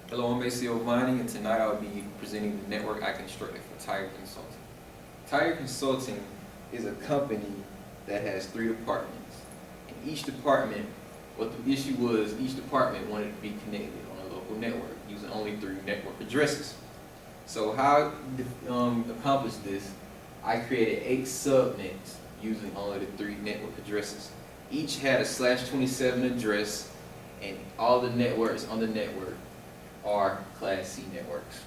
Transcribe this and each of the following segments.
Hello, I'm Maycio, and tonight I'll be presenting the network I constructed for Tire Consulting. Tire Consulting is a company that has 3 departments. In each department, what the issue was, each department wanted to be connected on a local network using only 3 network addresses. So how I accomplished this, I created 8 subnets using only the 3 network addresses. Each had a /27 address, and all the networks on the network are Class C networks.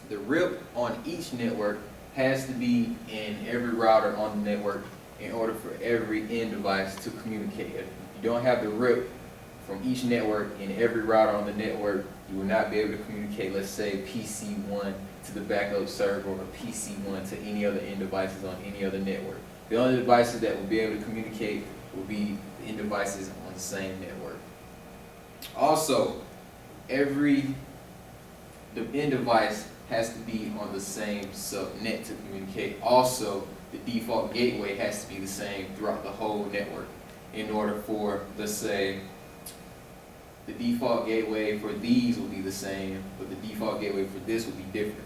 The RIP on each network has to be in every router on the network in order for every end device to communicate. If you don't have the RIP from each network in every router on the network, you will not be able to communicate, let's say, PC1 to the backup server or PC1 to any other end devices on any other network. The only devices that will be able to communicate will be the end devices on the same network. Also, the end device has to be on the same subnet to communicate. Also, the default gateway has to be the same throughout the whole network in order for, let's say, the default gateway for these will be the same, but the default gateway for this will be different.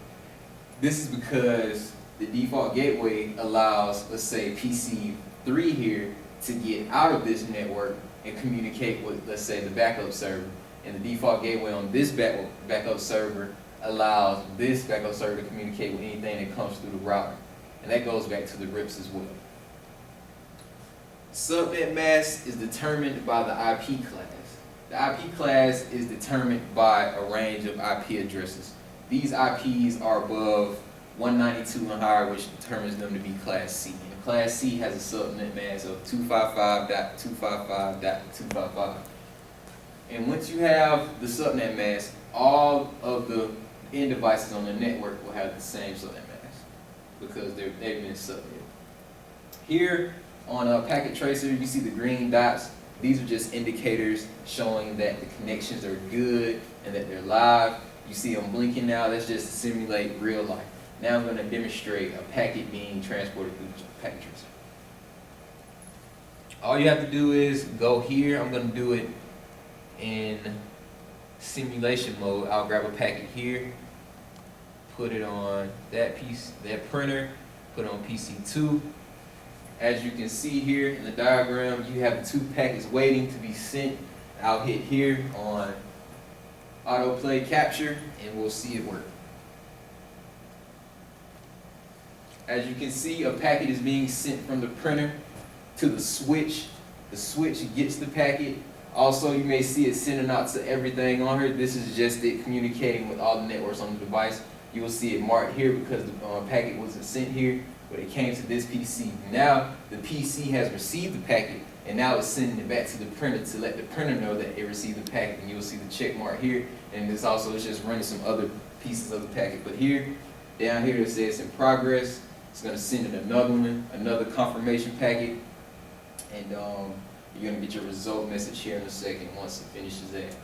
This is because the default gateway allows, let's say, PC3 here to get out of this network and communicate with, let's say, the backup server. And the default gateway on this backup server allows this backup server to communicate with anything that comes through the router. And that goes back to the RIPs as well. Subnet mask is determined by the IP class. The IP class is determined by a range of IP addresses. These IPs are above 192 and higher, which determines them to be Class C. And Class C has a subnet mask of 255.255.255. And once you have the subnet mask, all of the end devices on the network will have the same subnet mask because they've been subnetted. Here on a packet tracer, you see the green dots. These are just indicators showing that the connections are good and that they're live. You see them blinking now. That's just to simulate real life. Now I'm going to demonstrate a packet being transported through the packet tracer. All you have to do is go here. I'm going to do it in simulation mode. I'll grab a packet here, put it on that printer, put it on PC2. As you can see here in the diagram, you have 2 packets waiting to be sent. I'll hit here on autoplay capture and we'll see it work. As you can see, a packet is being sent from the printer to the switch. The switch gets the packet. Also, you may see it sending out to everything on here. This is just it communicating with all the networks on the device. You will see it marked here because the packet wasn't sent here, but it came to this PC. Now, the PC has received the packet, and now it's sending it back to the printer to let the printer know that it received the packet. And you'll see the check mark here, and this also is just running some other pieces of the packet. But here, down here, it says in progress. It's going to send in another one, another confirmation packet, and you're going to get your result message here in a second once it finishes that.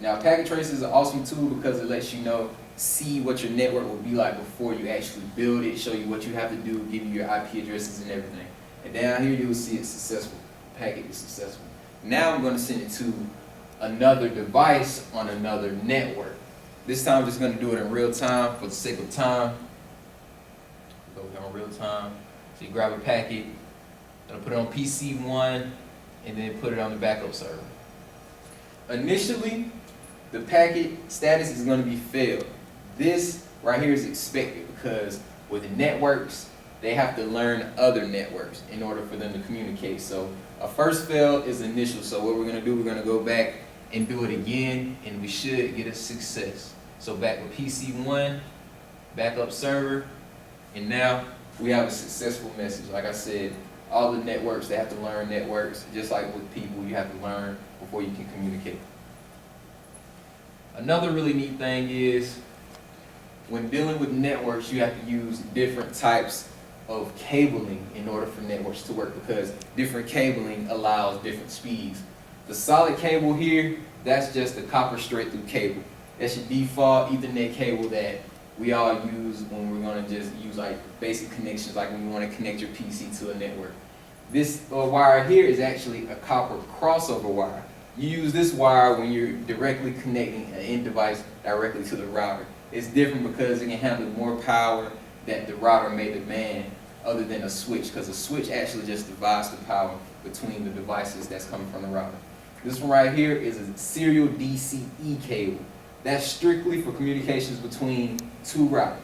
Now, Packet Tracer is an awesome tool because it lets you see what your network will be like before you actually build it, show you what you have to do, give you your IP addresses and everything. And down here, you'll see it's successful. The packet is successful. Now I'm going to send it to another device on another network. This time I'm just going to do it in real time for the sake of time. Go here on real time. So you grab a packet, put it on PC1, and then put it on the backup server. Initially, the packet status is going to be failed. This right here is expected because with the networks, they have to learn other networks in order for them to communicate. So a first fail is initial. So what we're going to do, we're going to go back and do it again, and we should get a success. So back with PC1, backup server, and now we have a successful message. Like I said, all the networks, they have to learn networks. Just like with people, you have to learn before you can communicate. Another really neat thing is when dealing with networks, you have to use different types of cabling in order for networks to work because different cabling allows different speeds. The solid cable here, that's just the copper straight through cable. That's your default Ethernet cable that we all use when we're going to just use like basic connections, like when you want to connect your PC to a network. This wire here is actually a copper crossover wire. You use this wire when you're directly connecting an end device directly to the router. It's different because it can handle more power that the router may demand other than a switch, because a switch actually just divides the power between the devices that's coming from the router. This one right here is a serial DCE cable. That's strictly for communications between two routers.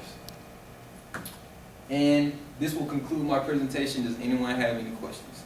And this will conclude my presentation. Does anyone have any questions?